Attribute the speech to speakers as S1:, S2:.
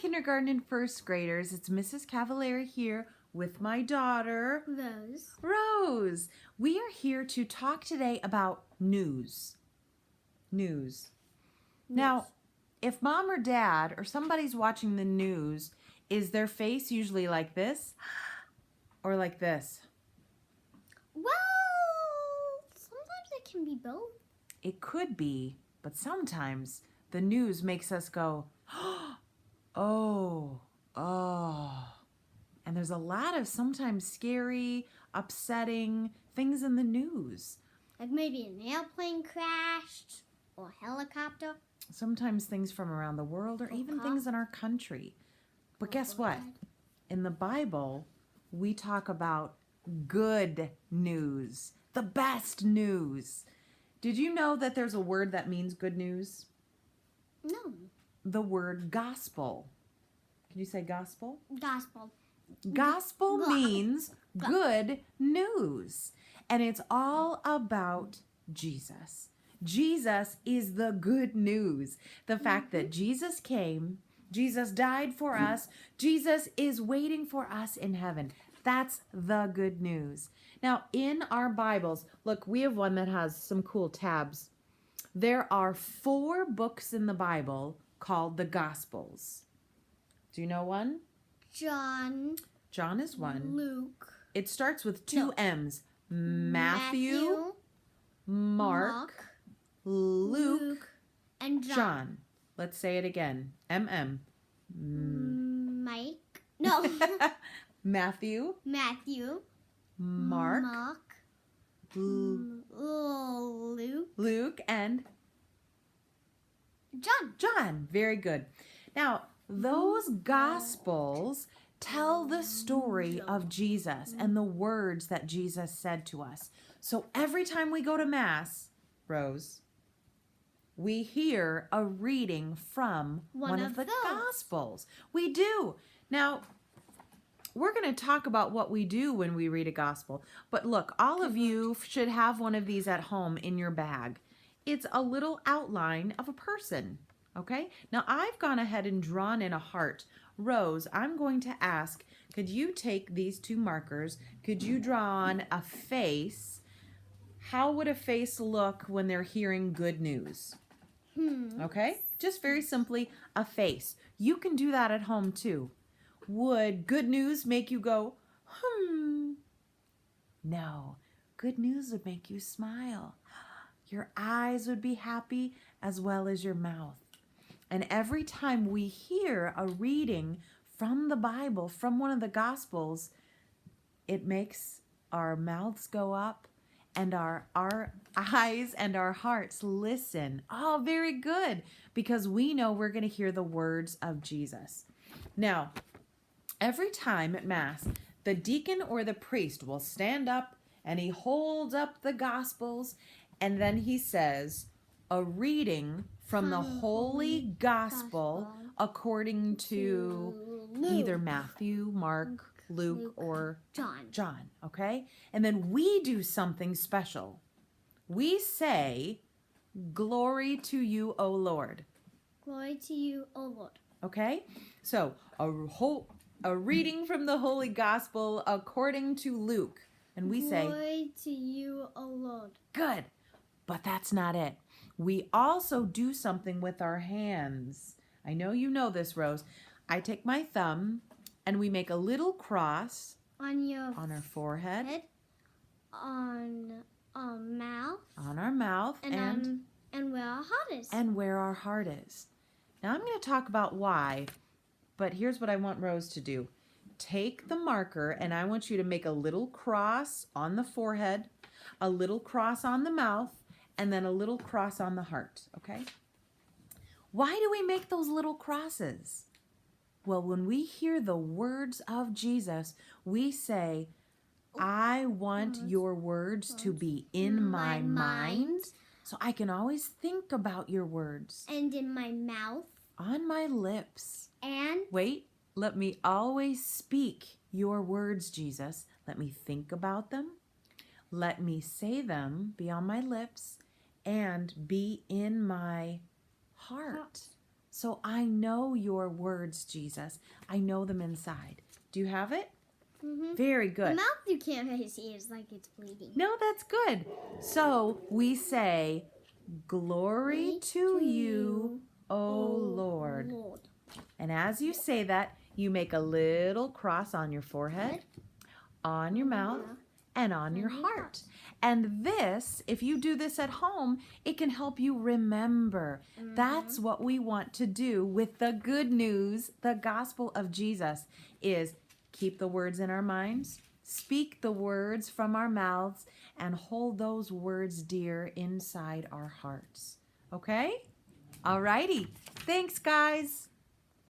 S1: kindergarten and first graders. It's Mrs. Cavallari here with my daughter, Rose. We are here to talk today about news. Now, if mom or dad or somebody's watching the news, is their face usually like this or like this?
S2: Well, sometimes it can be both.
S1: It could be, but sometimes the news makes us go, oh. And there's a lot of sometimes scary, upsetting things in the news.
S2: Like maybe an airplane crashed or a helicopter.
S1: Sometimes things from around the world or even things in our country. But guess what? In the Bible, we talk about good news, the best news. Did you know that there's a word that means good news?
S2: No.
S1: The word gospel. Can you say gospel?
S2: Gospel.
S1: Gospel means good news. And it's all about Jesus. Jesus is the good news. The fact that Jesus came, Jesus died for us, Jesus is waiting for us in heaven. That's the good news. Now, in our Bibles, look, we have one that has some cool tabs. There are 4 books in the Bible called the Gospels. Do you know one?
S2: John
S1: is one.
S2: Luke.
S1: It starts with 2 M's. Matthew, Mark, Luke,
S2: and
S1: John. Let's say it again. M-M.
S2: Mike. No.
S1: Matthew, Mark, Luke, and John. Very good. Now, those Gospels tell the story of Jesus and the words that Jesus said to us. So every time we go to Mass, Rose, we hear a reading from one of the Gospels. We do. Now, we're going to talk about what we do when we read a Gospel. But look, all of you should have one of these at home in your bag. It's a little outline of a person. Okay? Now, I've gone ahead and drawn in a heart. Rose, I'm going to ask, could you take these 2 markers? Could you draw on a face? How would a face look when they're hearing good news? Okay? Just very simply, a face. You can do that at home too. Would good news make you go, No. Good news would make you smile. Your eyes would be happy as well as your mouth. And every time we hear a reading from the Bible, from one of the Gospels, it makes our mouths go up and our eyes and our hearts listen. Oh, very good, because we know we're going to hear the words of Jesus. Now, every time at Mass, the deacon or the priest will stand up and he holds up the Gospels and then he says, a reading from the Holy Gospel according to either Matthew, Mark, Luke, or John, okay? And then we do something special. We say, glory to you, O Lord.
S2: Glory to you, O Lord.
S1: Okay? So, a reading from the Holy Gospel according to Luke. And we say,
S2: glory to you, O Lord.
S1: Good. But that's not it. We also do something with our hands. I know you know this, Rose. I take my thumb and we make a little cross on our forehead,
S2: on our mouth,
S1: and
S2: where our heart is.
S1: And where our heart is. Now I'm going to talk about why, but here's what I want Rose to do. Take the marker and I want you to make a little cross on the forehead, a little cross on the mouth, and then a little cross on the heart, okay? Why do we make those little crosses? Well, when we hear the words of Jesus, we say, I want your words to be in my mind, so I can always think about your words.
S2: And in my mouth.
S1: On my lips.
S2: And?
S1: Wait, let me always speak your words, Jesus. Let me think about them. Let me say them, be on my lips, and be in my heart. So I know your words, Jesus. I know them inside. Do you have it?
S2: Mm-hmm.
S1: Very
S2: The
S1: good.
S2: mouth you can't really see. It's like it's bleeding.
S1: No, that's good. So we say, glory to you, O Lord. And as you say that, you make a little cross on your forehead, on your mouth, and on your heart. And this, if you do this at home, it can help you remember. That's what we want to do with the good news, the gospel of Jesus, is keep the words in our minds, speak the words from our mouths, and hold those words dear inside our hearts. Okay? All righty. Thanks, guys.